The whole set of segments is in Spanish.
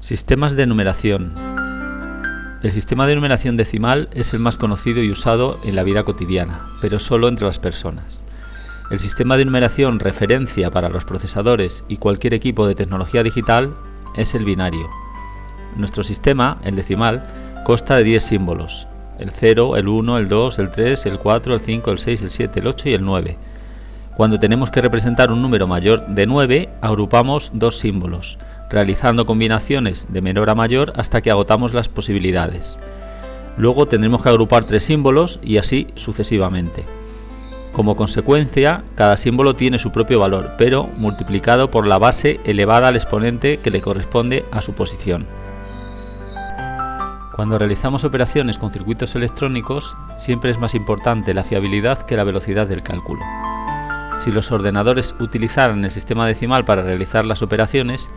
Sistemas de numeración. El sistema de numeración decimal es el más conocido y usado en la vida cotidiana, pero solo entre las personas. El sistema de numeración referencia para los procesadores y cualquier equipo de tecnología digital es el binario. Nuestro sistema, el decimal, consta de 10 símbolos: el 0, el 1, el 2, el 3, el 4, el 5, el 6, el 7, el 8 y el 9. Cuando tenemos que representar un número mayor de 9, agrupamos dos símbolos, realizando combinaciones de menor a mayor hasta que agotamos las posibilidades. Luego tendremos que agrupar 3 símbolos y así sucesivamente. Como consecuencia, cada símbolo tiene su propio valor, pero multiplicado por la base elevada al exponente que le corresponde a su posición. Cuando realizamos operaciones con circuitos electrónicos, siempre es más importante la fiabilidad que la velocidad del cálculo. Si los ordenadores utilizaran el sistema decimal para realizar las operaciones,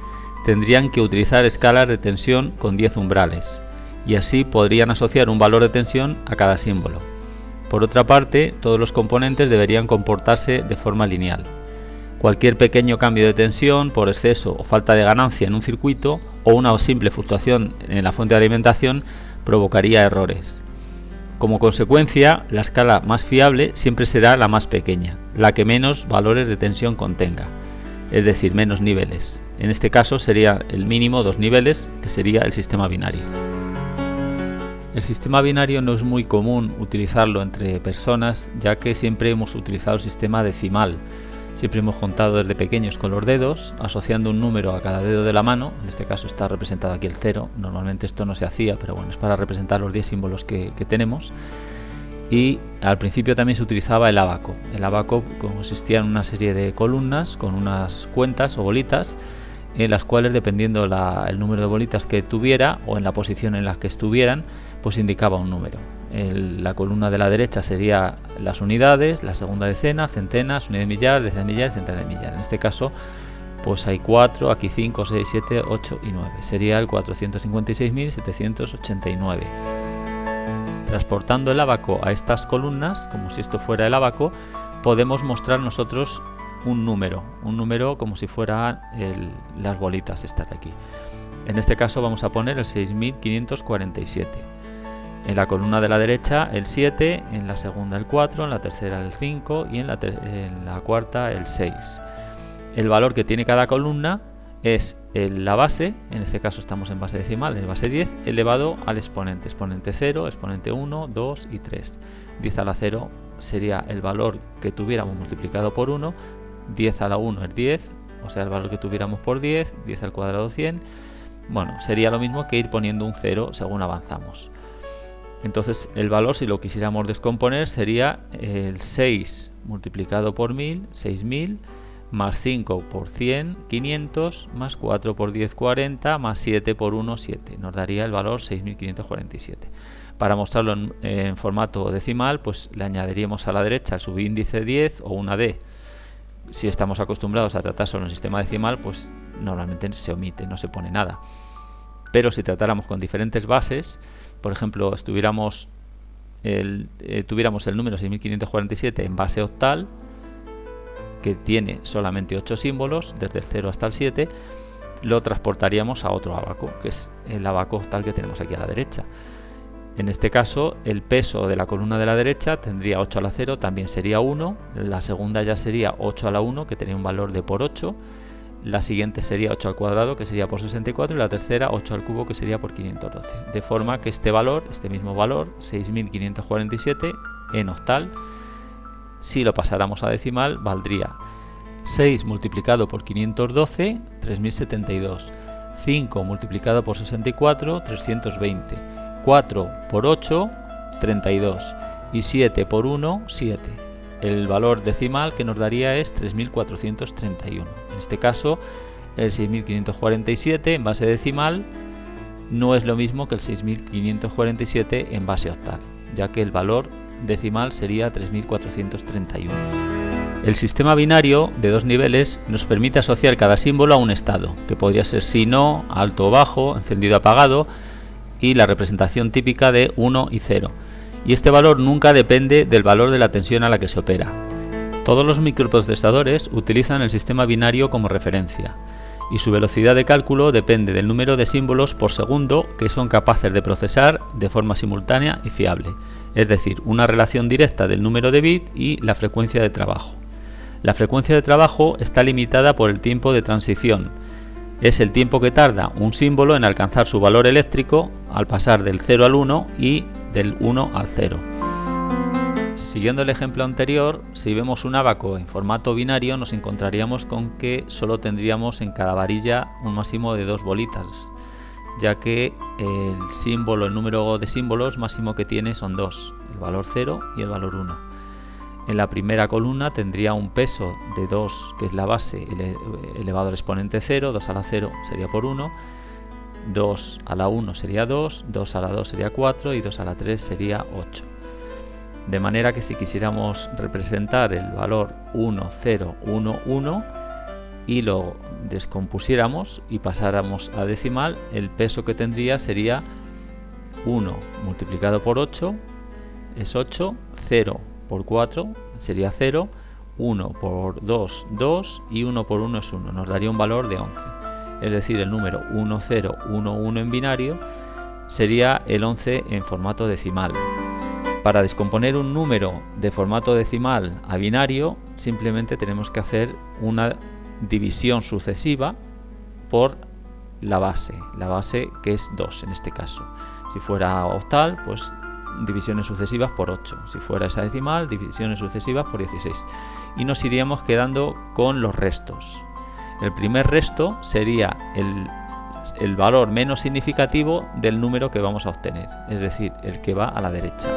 tendrían que utilizar escalas de tensión con 10 umbrales, y así podrían asociar un valor de tensión a cada símbolo. Por otra parte, todos los componentes deberían comportarse de forma lineal. Cualquier pequeño cambio de tensión por exceso o falta de ganancia en un circuito o una simple fluctuación en la fuente de alimentación provocaría errores. Como consecuencia, la escala más fiable siempre será la más pequeña, la que menos valores de tensión contenga, es decir, menos niveles. En este caso sería el mínimo 2 niveles, que sería el sistema binario. El sistema binario no es muy común utilizarlo entre personas, ya que siempre hemos utilizado el sistema decimal. Siempre hemos contado desde pequeños con los dedos, asociando un número a cada dedo de la mano. En este caso está representado aquí el 0. Normalmente esto no se hacía, pero bueno, es para representar los 10 símbolos que tenemos. Y al principio también se utilizaba el ábaco. El ábaco consistía en una serie de columnas con unas cuentas o bolitas, en las cuales, dependiendo el número de bolitas que tuviera o en la posición en la que estuvieran, pues indicaba un número. La columna de la derecha sería las unidades, la segunda decenas, centenas, unidad de millar, decena de millar, centena de millar. En este caso, pues hay 4, aquí 5, 6, 7, 8 y 9. Sería el 456.789. Transportando el ábaco a estas columnas, como si esto fuera el ábaco, podemos mostrar nosotros un número como si fueran las bolitas estas de aquí. En este caso vamos a poner el 6547. En la columna de la derecha el 7, en la segunda el 4, en la tercera el 5 y en la cuarta el 6. El valor que tiene cada columna es la base, en este caso estamos en base decimal, es base 10, elevado al exponente. Exponente 0, exponente 1, 2 y 3. 10 a la 0 sería el valor que tuviéramos multiplicado por 1, 10 a la 1 es 10, o sea el valor que tuviéramos por 10, 10 al cuadrado 100. Bueno, sería lo mismo que ir poniendo un 0 según avanzamos. Entonces el valor, si lo quisiéramos descomponer, sería el 6 multiplicado por 1000, 6000, más 5 por 100, 500, más 4 por 10, 40, más 7 por 1, 7. Nos daría el valor 6547. Para mostrarlo en formato decimal, pues le añadiríamos a la derecha el subíndice 10 o una D. Si estamos acostumbrados a tratar solo en sistema decimal, pues normalmente se omite, no se pone nada. Pero si tratáramos con diferentes bases, por ejemplo, tuviéramos el número 6547 en base octal, que tiene solamente 8 símbolos, desde el 0 hasta el 7, lo transportaríamos a otro ábaco, que es el ábaco octal que tenemos aquí a la derecha. En este caso, el peso de la columna de la derecha tendría 8 a la 0, también sería 1, la segunda ya sería 8 a la 1, que tenía un valor de por 8, la siguiente sería 8 al cuadrado, que sería por 64, y la tercera 8 al cubo, que sería por 512. De forma que este mismo valor, 6547 en octal, si lo pasáramos a decimal, valdría 6 multiplicado por 512, 3072, 5 multiplicado por 64, 320, 4 por 8, 32 y 7 por 1, 7. El valor decimal que nos daría es 3431. En este caso, el 6547 en base decimal no es lo mismo que el 6547 en base octal, ya que el valor decimal sería 3431. El sistema binario de 2 niveles nos permite asociar cada símbolo a un estado, que podría ser sí, no, alto o bajo, encendido o apagado, y la representación típica de 1 y 0. Y este valor nunca depende del valor de la tensión a la que se opera. Todos los microprocesadores utilizan el sistema binario como referencia. y su velocidad de cálculo depende del número de símbolos por segundo que son capaces de procesar de forma simultánea y fiable, es decir, una relación directa del número de bits y la frecuencia de trabajo. La frecuencia de trabajo está limitada por el tiempo de transición. Es el tiempo que tarda un símbolo en alcanzar su valor eléctrico al pasar del 0 al 1 y del 1 al 0. Siguiendo el ejemplo anterior, si vemos un ábaco en formato binario, nos encontraríamos con que solo tendríamos en cada varilla un máximo de 2 bolitas, ya que el número de símbolos máximo que tiene son 2, el valor 0 y el valor 1. En la primera columna tendría un peso de 2, que es la base, elevado al exponente 0, 2 a la 0 sería por 1, 2 a la 1 sería 2, 2 a la 2 sería 4 y 2 a la 3 sería 8. De manera que si quisiéramos representar el valor 1, 0, 1, 1 y lo descompusiéramos y pasáramos a decimal, el peso que tendría sería 1 multiplicado por 8 es 8, 0 por 4 sería 0, 1 por 2, 2 y 1 por 1 es 1, nos daría un valor de 11. Es decir, el número 1, 0, 1, 1 en binario sería el 11 en formato decimal. Para descomponer un número de formato decimal a binario, simplemente tenemos que hacer una división sucesiva por la base que es 2 en este caso. Si fuera octal, pues divisiones sucesivas por 8. Si fuera hexadecimal, divisiones sucesivas por 16. Y nos iríamos quedando con los restos. El primer resto sería el valor menos significativo del número que vamos a obtener, es decir, el que va a la derecha.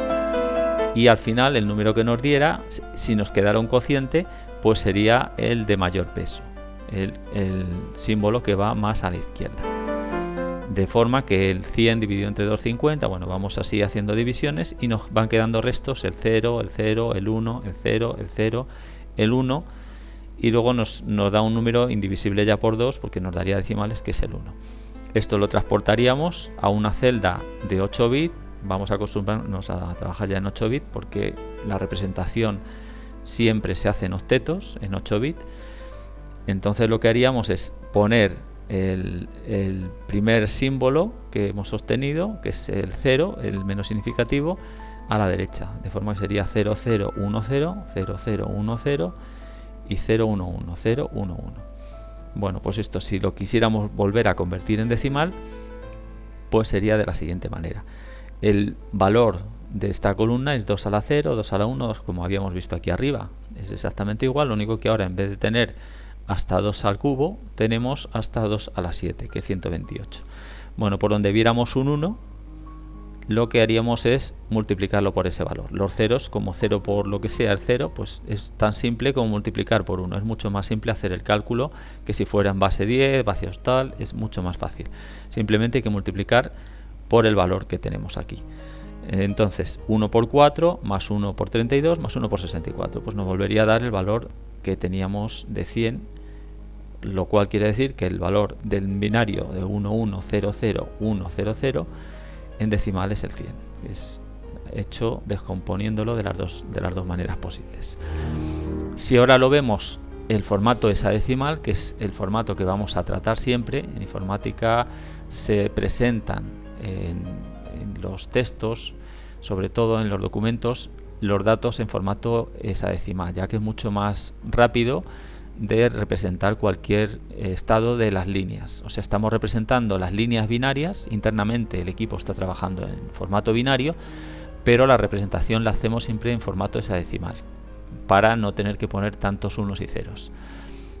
Y al final el número que nos diera, si nos quedara un cociente, pues sería el de mayor peso, el símbolo que va más a la izquierda. De forma que el 100 dividido entre 250, bueno, vamos así haciendo divisiones y nos van quedando restos el 0, el 0, el 1, el 0, el 0, el 1 y luego nos da un número indivisible ya por 2 porque nos daría decimales que es el 1. Esto lo transportaríamos a una celda de 8 bits. Vamos a acostumbrarnos a trabajar ya en 8 bits porque la representación siempre se hace en octetos, en 8 bits. Entonces lo que haríamos es poner el primer símbolo que hemos obtenido, que es el 0, el menos significativo, a la derecha, de forma que sería 0, 0, 1, 0, 0, 0, 1, 0 y 0, 1, 1, 0, 1, 1. Bueno, pues esto si lo quisiéramos volver a convertir en decimal, pues sería de la siguiente manera. El valor de esta columna es 2 a la 0, 2 a la 1, como habíamos visto aquí arriba. Es exactamente igual, lo único que ahora en vez de tener hasta 2 al cubo, tenemos hasta 2 a la 7, que es 128. Bueno, por donde viéramos un 1, lo que haríamos es multiplicarlo por ese valor. Los ceros, como 0 por lo que sea el 0, pues es tan simple como multiplicar por 1. Es mucho más simple hacer el cálculo que si fuera en base 10, base octal, es mucho más fácil. Simplemente hay que multiplicar por el valor que tenemos aquí. Entonces 1 por 4 más 1 por 32 más 1 por 64, pues nos volvería a dar el valor que teníamos de 100, lo cual quiere decir que el valor del binario de 11001000 en decimal es el 100. Es hecho descomponiéndolo de las dos maneras posibles. Si ahora lo vemos el formato hexadecimal, que es el formato que vamos a tratar siempre en informática, se presentan en los textos, sobre todo en los documentos, los datos en formato hexadecimal, ya que es mucho más rápido de representar cualquier estado de las líneas. O sea, estamos representando las líneas binarias, internamente el equipo está trabajando en formato binario, pero la representación la hacemos siempre en formato hexadecimal, para no tener que poner tantos unos y ceros.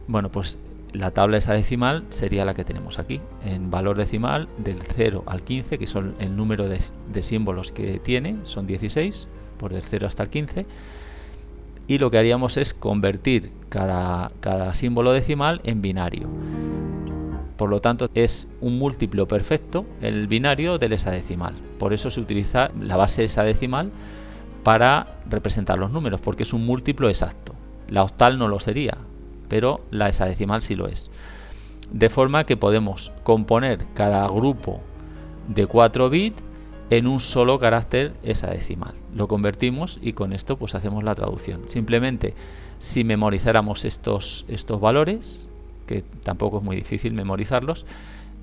Bueno, pues la tabla hexadecimal sería la que tenemos aquí, en valor decimal del 0 al 15, que son el número de símbolos que tiene, son 16, por el 0 hasta el 15, y lo que haríamos es convertir cada símbolo decimal en binario. Por lo tanto, es un múltiplo perfecto el binario del hexadecimal. Por eso se utiliza la base hexadecimal para representar los números, porque es un múltiplo exacto. La octal no lo sería, pero la hexadecimal sí lo es. De forma que podemos componer cada grupo de 4 bits en un solo carácter hexadecimal. Lo convertimos y con esto pues hacemos la traducción. Simplemente, si memorizáramos estos valores, que tampoco es muy difícil memorizarlos,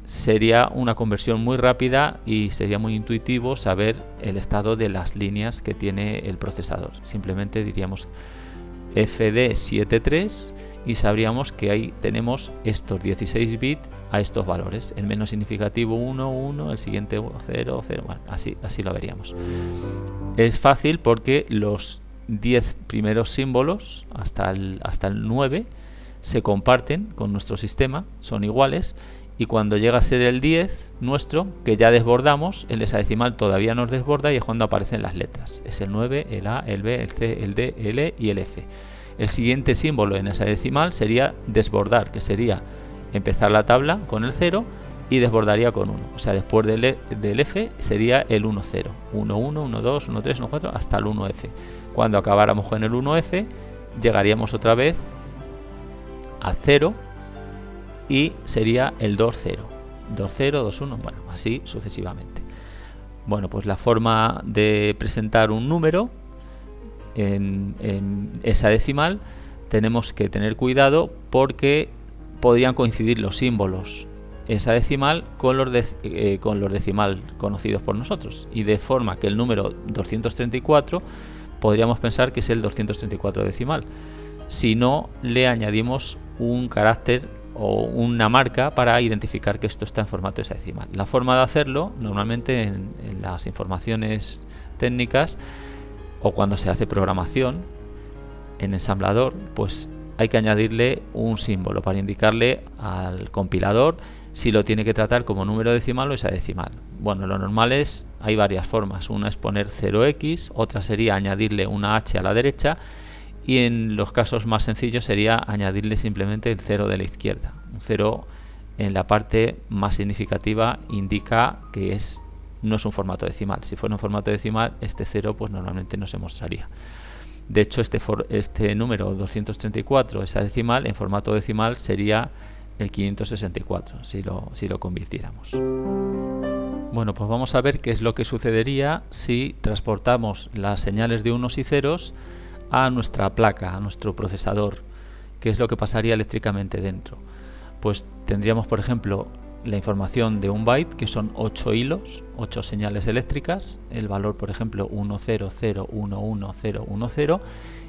sería una conversión muy rápida y sería muy intuitivo saber el estado de las líneas que tiene el procesador. Simplemente diríamos FD73 y sabríamos que ahí tenemos estos 16 bits a estos valores. El menos significativo 1, 1, el siguiente 0, 0, bueno, así lo veríamos. Es fácil porque los 10 primeros símbolos hasta el 9 se comparten con nuestro sistema, son iguales, y cuando llega a ser el 10 nuestro, que ya desbordamos, el hexadecimal todavía nos desborda y es cuando aparecen las letras. Es el 9, el A, el B, el C, el D, el E y el F. El siguiente símbolo en hexadecimal sería desbordar, que sería empezar la tabla con el 0 y desbordaría con 1. O sea, después del F sería el 1, 0. 1, 1, 1, 2, 1, 3, 1, 4, hasta el 1F. Cuando acabáramos con el 1F, llegaríamos otra vez al 0 y sería el 2, 0. 2, 0, 2, 1, bueno, así sucesivamente. Bueno, pues la forma de presentar un número en hexadecimal, tenemos que tener cuidado porque podrían coincidir los símbolos hexadecimal con los decimal conocidos por nosotros, y de forma que el número 234 podríamos pensar que es el 234 decimal si no le añadimos un carácter o una marca para identificar que esto está en formato hexadecimal. La forma de hacerlo, normalmente en las informaciones técnicas o cuando se hace programación en ensamblador, pues hay que añadirle un símbolo para indicarle al compilador si lo tiene que tratar como número decimal o hexadecimal. Bueno, lo normal es, hay varias formas. Una es poner 0x, otra sería añadirle una h a la derecha, y en los casos más sencillos sería añadirle simplemente el 0 de la izquierda. Un 0 en la parte más significativa indica que no es un formato decimal. Si fuera un formato decimal, este 0 pues normalmente no se mostraría. De hecho, este número 234 hexadecimal en formato decimal sería el 564 si lo convirtiéramos. Bueno, pues vamos a ver qué es lo que sucedería si transportamos las señales de unos y ceros a nuestra placa, a nuestro procesador. ¿Qué es lo que pasaría eléctricamente dentro? Pues tendríamos, por ejemplo, la información de un byte, que son 8 hilos, 8 señales eléctricas, el valor, por ejemplo, 100110010,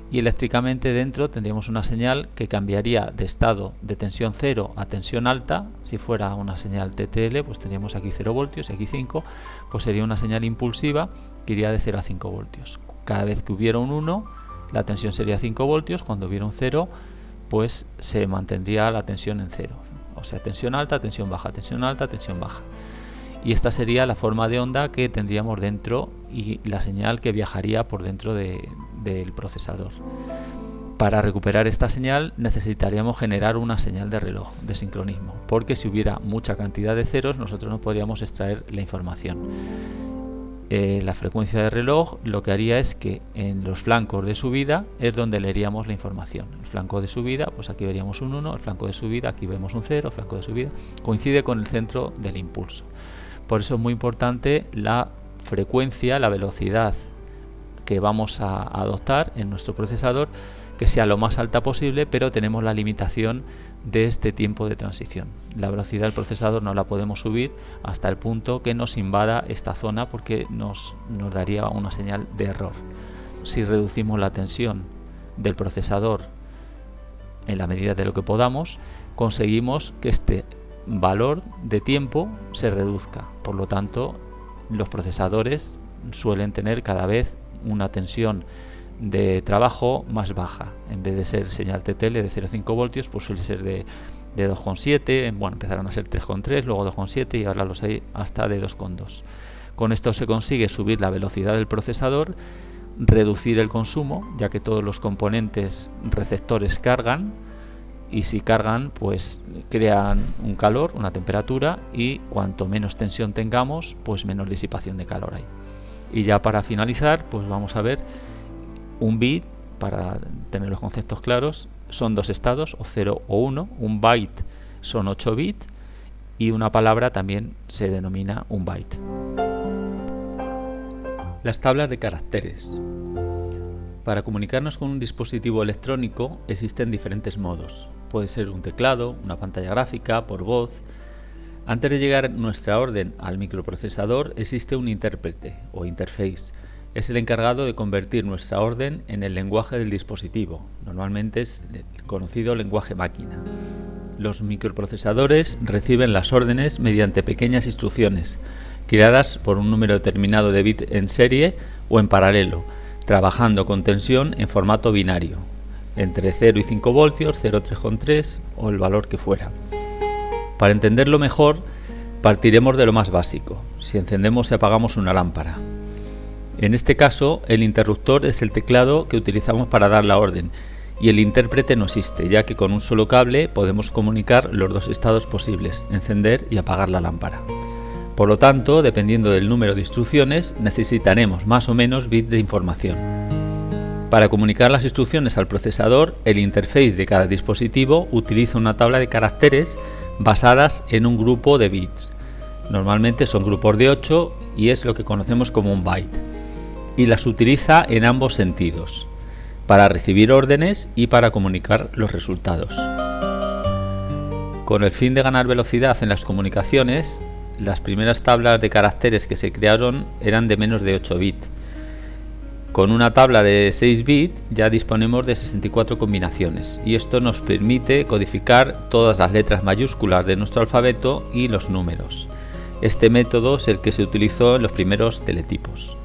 y eléctricamente dentro tendríamos una señal que cambiaría de estado de tensión 0 a tensión alta. Si fuera una señal TTL, pues tendríamos aquí 0 voltios y aquí 5, pues sería una señal impulsiva que iría de 0 a 5 voltios. Cada vez que hubiera un 1, la tensión sería 5 voltios, cuando hubiera un 0, pues se mantendría la tensión en 0. O sea, tensión alta, tensión baja, tensión alta, tensión baja. Y esta sería la forma de onda que tendríamos dentro y la señal que viajaría por dentro del procesador. Para recuperar esta señal necesitaríamos generar una señal de reloj, de sincronismo, porque si hubiera mucha cantidad de ceros nosotros no podríamos extraer la información. La frecuencia de reloj lo que haría es que en los flancos de subida es donde leeríamos la información. El flanco de subida, pues aquí veríamos un 1, el flanco de subida, aquí vemos un 0, el flanco de subida coincide con el centro del impulso. Por eso es muy importante la frecuencia, la velocidad que vamos a adoptar en nuestro procesador, que sea lo más alta posible, pero tenemos la limitación de este tiempo de transición. La velocidad del procesador no la podemos subir hasta el punto que nos invada esta zona, porque nos daría una señal de error. Si reducimos la tensión del procesador en la medida de lo que podamos, conseguimos que este valor de tiempo se reduzca. Por lo tanto, los procesadores suelen tener cada vez una tensión de trabajo más baja. En vez de ser señal TTL de 0,5 voltios, pues suele ser de 2,7, bueno, empezaron a ser 3,3, luego 2,7 y ahora los hay hasta de 2,2. Con esto se consigue subir la velocidad del procesador, reducir el consumo, ya que todos los componentes receptores cargan, y si cargan pues crean un calor, una temperatura, y cuanto menos tensión tengamos pues menos disipación de calor hay. Y ya para finalizar pues vamos a ver un bit, para tener los conceptos claros, son dos estados, o 0 o 1, un byte son 8 bits y una palabra también se denomina un byte. Las tablas de caracteres. Para comunicarnos con un dispositivo electrónico existen diferentes modos. Puede ser un teclado, una pantalla gráfica, por voz. Antes de llegar nuestra orden al microprocesador existe un intérprete o interface. Es el encargado de convertir nuestra orden en el lenguaje del dispositivo. Normalmente es el conocido lenguaje máquina. Los microprocesadores reciben las órdenes mediante pequeñas instrucciones creadas por un número determinado de bits en serie o en paralelo, trabajando con tensión en formato binario, entre 0 y 5 voltios, 0, 3,3 o el valor que fuera. Para entenderlo mejor, partiremos de lo más básico, si encendemos y apagamos una lámpara. En este caso, el interruptor es el teclado que utilizamos para dar la orden, y el intérprete no existe, ya que con un solo cable podemos comunicar los dos estados posibles, encender y apagar la lámpara. Por lo tanto, dependiendo del número de instrucciones, necesitaremos más o menos bits de información. Para comunicar las instrucciones al procesador, el interface de cada dispositivo utiliza una tabla de caracteres basadas en un grupo de bits. Normalmente son grupos de 8 y es lo que conocemos como un byte. Y las utiliza en ambos sentidos, para recibir órdenes y para comunicar los resultados. Con el fin de ganar velocidad en las comunicaciones, las primeras tablas de caracteres que se crearon eran de menos de 8 bits. Con una tabla de 6 bits ya disponemos de 64 combinaciones y esto nos permite codificar todas las letras mayúsculas de nuestro alfabeto y los números. Este método es el que se utilizó en los primeros teletipos.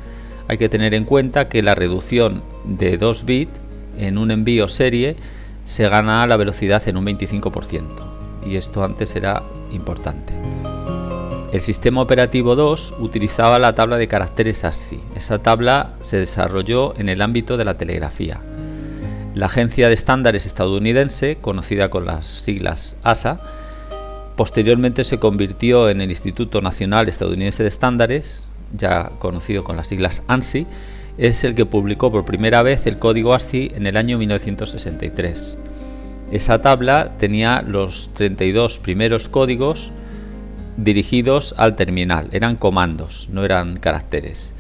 Hay que tener en cuenta que la reducción de 2 bits en un envío serie se gana la velocidad en un 25% y esto antes era importante. El sistema operativo 2 utilizaba la tabla de caracteres ASCII. Esa tabla se desarrolló en el ámbito de la telegrafía. La agencia de estándares estadounidense, conocida con las siglas ASA, posteriormente se convirtió en el Instituto Nacional Estadounidense de Estándares, ya conocido con las siglas ANSI, es el que publicó por primera vez el código ASCII en el año 1963. Esa tabla tenía los 32 primeros códigos dirigidos al terminal, eran comandos, no eran caracteres.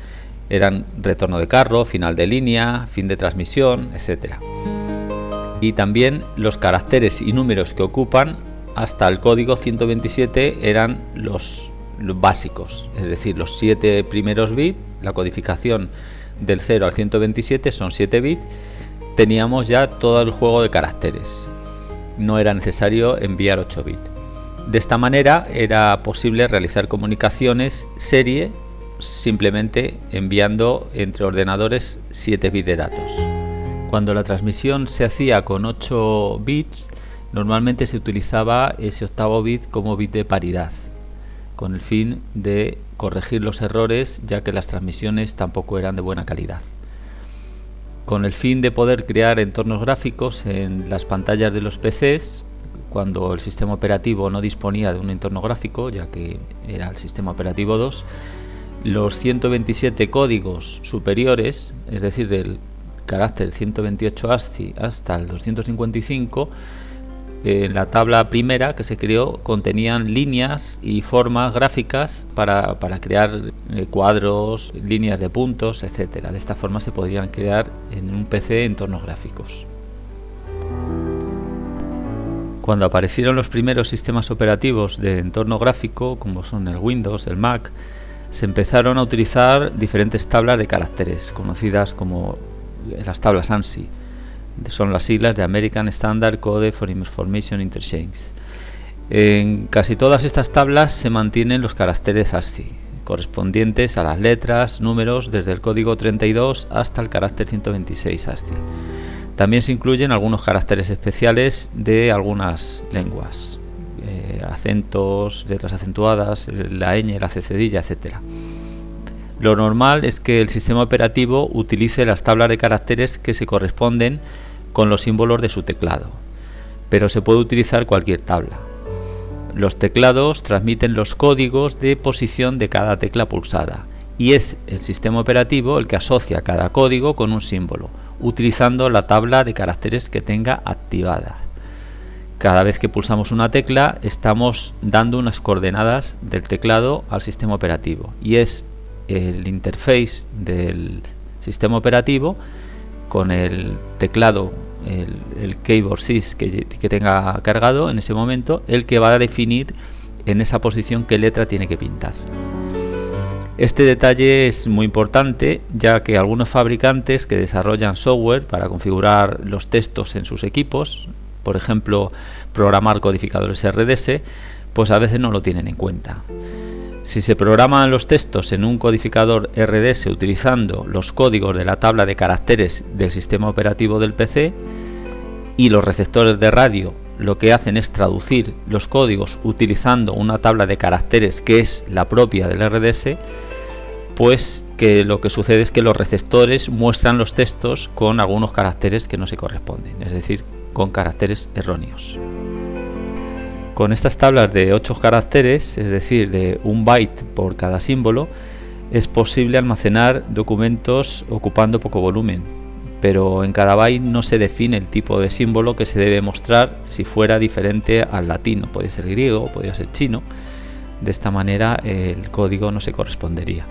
Eran retorno de carro, final de línea, fin de transmisión, etc. Y también los caracteres y números que ocupan hasta el código 127 eran los básicos, es decir, los 7 primeros bits, la codificación del 0 al 127 son 7 bits, teníamos ya todo el juego de caracteres, no era necesario enviar 8 bits. De esta manera era posible realizar comunicaciones serie simplemente enviando entre ordenadores 7 bits de datos. Cuando la transmisión se hacía con 8 bits, normalmente se utilizaba ese octavo bit como bit de paridad, con el fin de corregir los errores, ya que las transmisiones tampoco eran de buena calidad. Con el fin de poder crear entornos gráficos en las pantallas de los PCs, cuando el sistema operativo no disponía de un entorno gráfico, ya que era el sistema operativo 2, los 127 códigos superiores, es decir, del carácter 128 ASCII hasta el 255, en la tabla primera que se creó contenían líneas y formas gráficas para crear cuadros, líneas de puntos, etc. De esta forma se podrían crear en un PC entornos gráficos. Cuando aparecieron los primeros sistemas operativos de entorno gráfico, como son el Windows, el Mac, se empezaron a utilizar diferentes tablas de caracteres, conocidas como las tablas ANSI. Son las siglas de American Standard Code for Information Interchange. En casi todas estas tablas se mantienen los caracteres ASCII, correspondientes a las letras, números, desde el código 32 hasta el carácter 126 ASCII. También se incluyen algunos caracteres especiales de algunas lenguas, acentos, letras acentuadas, la ñ, la cedilla, etc. Lo normal es que el sistema operativo utilice las tablas de caracteres que se corresponden con los símbolos de su teclado, pero se puede utilizar cualquier tabla. Los teclados transmiten los códigos de posición de cada tecla pulsada y es el sistema operativo el que asocia cada código con un símbolo, utilizando la tabla de caracteres que tenga activada. Cada vez que pulsamos una tecla estamos dando unas coordenadas del teclado al sistema operativo y es el interface del sistema operativo con el teclado el keyboard sys que tenga cargado en ese momento, el que va a definir en esa posición qué letra tiene que pintar. Este detalle es muy importante, ya que algunos fabricantes que desarrollan software para configurar los textos en sus equipos, por ejemplo programar codificadores RDS, pues a veces no lo tienen en cuenta. Si se programan los textos en un codificador RDS utilizando los códigos de la tabla de caracteres del sistema operativo del PC, y los receptores de radio lo que hacen es traducir los códigos utilizando una tabla de caracteres que es la propia del RDS, pues que lo que sucede es que los receptores muestran los textos con algunos caracteres que no se corresponden, es decir, con caracteres erróneos. Con estas tablas de 8 caracteres, es decir, de 1 byte por cada símbolo, es posible almacenar documentos ocupando poco volumen, pero en cada byte no se define el tipo de símbolo que se debe mostrar si fuera diferente al latino, puede ser griego, podría ser chino. De esta manera el código no se correspondería.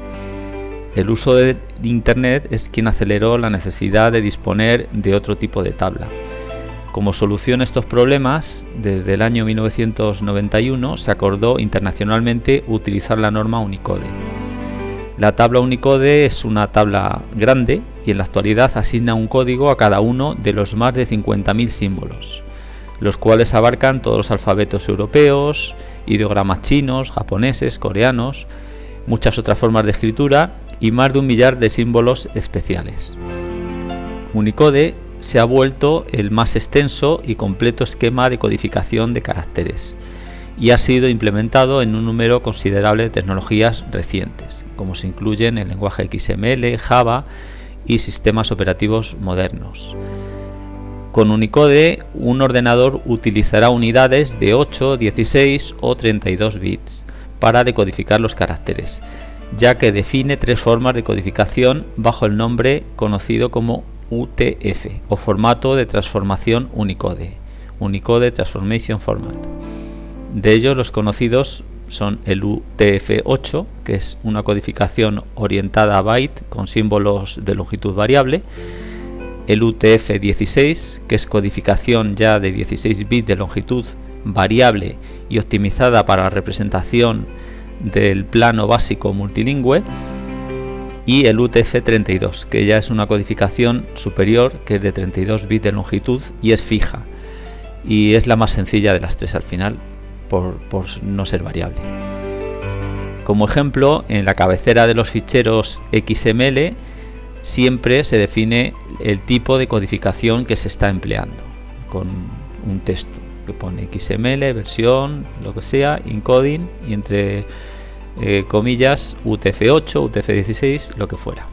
El uso de Internet es quien aceleró la necesidad de disponer de otro tipo de tabla. Como solución a estos problemas, desde el año 1991 se acordó internacionalmente utilizar la norma Unicode. La tabla Unicode es una tabla grande y en la actualidad asigna un código a cada uno de los más de 50.000 símbolos, los cuales abarcan todos los alfabetos europeos, ideogramas chinos, japoneses, coreanos, muchas otras formas de escritura y más de 1 millar de símbolos especiales. Unicode se ha vuelto el más extenso y completo esquema de codificación de caracteres y ha sido implementado en un número considerable de tecnologías recientes, como se incluyen el lenguaje XML, Java y sistemas operativos modernos. Con Unicode, un ordenador utilizará unidades de 8, 16 o 32 bits para decodificar los caracteres, ya que define 3 formas de codificación bajo el nombre conocido como UTF o formato de transformación Unicode, Unicode Transformation Format. De ellos los conocidos son el UTF-8, que es una codificación orientada a byte con símbolos de longitud variable, el UTF-16, que es codificación ya de 16 bits de longitud variable y optimizada para la representación del plano básico multilingüe, y el UTF-32, que ya es una codificación superior, que es de 32 bits de longitud y es fija, y es la más sencilla de las 3 al final, por no ser variable. Como ejemplo, en la cabecera de los ficheros XML siempre se define el tipo de codificación que se está empleando, con un texto que pone XML, versión, lo que sea, encoding y entre comillas UTF-8, UTF-16, lo que fuera.